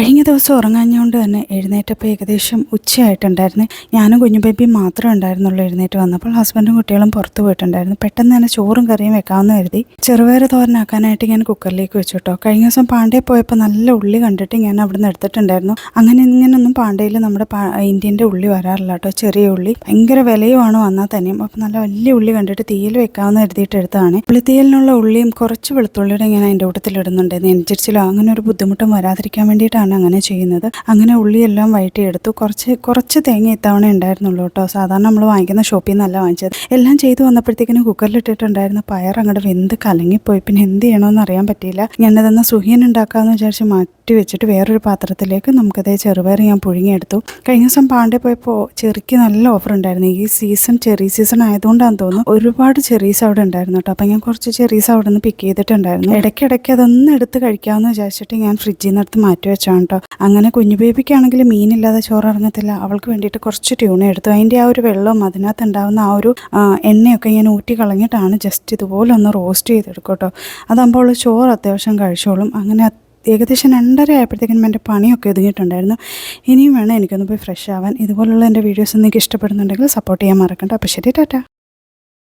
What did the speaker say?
കഴിഞ്ഞ ദിവസം ഉറങ്ങാഞ്ഞുകൊണ്ട് തന്നെ എഴുന്നേറ്റപ്പോൾ ഏകദേശം ഉച്ചയായിട്ടുണ്ടായിരുന്നു. ഞാനും കുഞ്ഞു ബേബി മാത്രമേ ഉണ്ടായിരുന്നുള്ളൂ എഴുന്നേറ്റ് വന്നപ്പോൾ. ഹസ്ബൻഡും കുട്ടികളും പുറത്ത് പോയിട്ടുണ്ടായിരുന്നു. പെട്ടെന്ന് തന്നെ ചോറും കറിയും വെക്കാമെന്ന് കരുതി ചെറുപയർ തോരനാക്കാനായിട്ട് ഞാൻ കുക്കറിലേക്ക് വെച്ചു കേട്ടോ. കഴിഞ്ഞ ദിവസം പാണ്ഡേ പോയപ്പോൾ നല്ല ഉള്ളി കണ്ടിട്ട് ഞാൻ അവിടെ നിന്ന് എടുത്തിട്ടുണ്ടായിരുന്നു. അങ്ങനെ ഇങ്ങനൊന്നും പാണ്ഡേയിൽ നമ്മുടെ ഇന്ത്യൻ്റെ ഉള്ളി വരാറില്ല കേട്ടോ. ചെറിയ ഉള്ളി ഭയങ്കര വിലയുമാണ് വന്നാൽ തന്നെയും. അപ്പോൾ നല്ല വലിയ ഉള്ളി കണ്ടിട്ട് തീയിൽ വെക്കാമെന്ന് കരുതിയിട്ട് എടുത്തതാണ്. പുളിത്തീയലിനുള്ള ഉള്ളിയും കുറച്ച് വെളുത്തുള്ളിയുടെ ഞാൻ അതിൻ്റെ കൂട്ടത്തിൽ ഇടുന്നുണ്ടായിരുന്നു. അനുസരിച്ചില്ല അങ്ങനെ ഒരു ബുദ്ധിമുട്ടും വരാതിരിക്കാൻ വേണ്ടിയിട്ടാണ് അങ്ങനെ ചെയ്യുന്നത്. അങ്ങനെ ഉള്ളിയെല്ലാം വഴറ്റിയെടുത്തു. കുറച്ച് തേങ്ങ ഇത്തവണ ഉണ്ടായിരുന്നുള്ളൂ കേട്ടോ. സാധാരണ നമ്മൾ വാങ്ങിക്കുന്ന ഷോപ്പിൽ നിന്നല്ല വാങ്ങിച്ചത്. എല്ലാം ചെയ്തു വന്നപ്പോഴത്തേക്കിനും കുക്കറിലിട്ടിട്ടുണ്ടായിരുന്ന പയർ അങ്ങോട്ട് വെന്ത് കലങ്ങിപ്പോയി. പിന്നെ എന്ത് ചെയ്യണമെന്ന് അറിയാൻ പറ്റിയില്ല. ഞാനതെന്നാൽ സുഹിയൻ ഉണ്ടാക്കാമെന്ന് വിചാരിച്ച് മാറ്റി വെച്ചിട്ട് വേറൊരു പാത്രത്തിലേക്ക് നമുക്കതേ ചെറുപയർ ഞാൻ പുഴുങ്ങിയെടുത്തു. കഴിഞ്ഞ ദിവസം പാണ്ഡേ പോയപ്പോൾ ചെറിക്ക് നല്ല ഓഫർ ഉണ്ടായിരുന്നു. ഈ സീസൺ ചെറി സീസൺ ആയതുകൊണ്ടാണെന്ന് തോന്നുന്നു ഒരുപാട് ചെറീസ് അവിടെ ഉണ്ടായിരുന്നു കേട്ടോ. അപ്പം ഞാൻ കുറച്ച് ചെറീസ് അവിടെ നിന്ന് പിക്ക് ചെയ്തിട്ടുണ്ടായിരുന്നു. ഇടയ്ക്കിടയ്ക്ക് അതൊന്ന് എടുത്ത് കഴിക്കാമെന്ന് വിചാരിച്ചിട്ട് ഞാൻ ഫ്രിഡ്ജിൽ നിന്ന് എടുത്ത് മാറ്റി വെച്ചാണ് കേട്ടോ. അങ്ങനെ കുഞ്ഞു ബേബിക്കാണെങ്കിൽ മീനില്ലാതെ ചോറ് ഇറങ്ങത്തില്ല. അവൾക്ക് വേണ്ടിയിട്ട് കുറച്ച് ട്യൂണ എടുത്തു. അതിൻ്റെ ആ ഒരു വെള്ളവും അതിനകത്ത് ഉണ്ടാകുന്ന ആ ഒരു എണ്ണയൊക്കെ ഞാൻ ഊറ്റി കളഞ്ഞിട്ടാണ് ജസ്റ്റ് ഇതുപോലെ ഒന്ന് റോസ്റ്റ് ചെയ്തെടുക്കും കേട്ടോ. അതാകുമ്പോൾ ചോറ് അത്യാവശ്യം കഴിച്ചോളും. അങ്ങനെ ഏകദേശം 2:30 ആയപ്പോഴത്തേക്കും എൻ്റെ പണിയൊക്കെ ഒതുങ്ങിയിട്ടുണ്ടായിരുന്നു. ഇനിയും വേണം എനിക്കൊന്ന് പോയി ഫ്രഷ് ആവാൻ. ഇതുപോലുള്ള എൻ്റെ വീഡിയോസ് നിങ്ങൾക്ക് ഇഷ്ടപ്പെടുന്നുണ്ടെങ്കിൽ സപ്പോർട്ട് ചെയ്യാൻ മറക്കണ്ട. അപ്പോൾ ശരി, ടാറ്റ.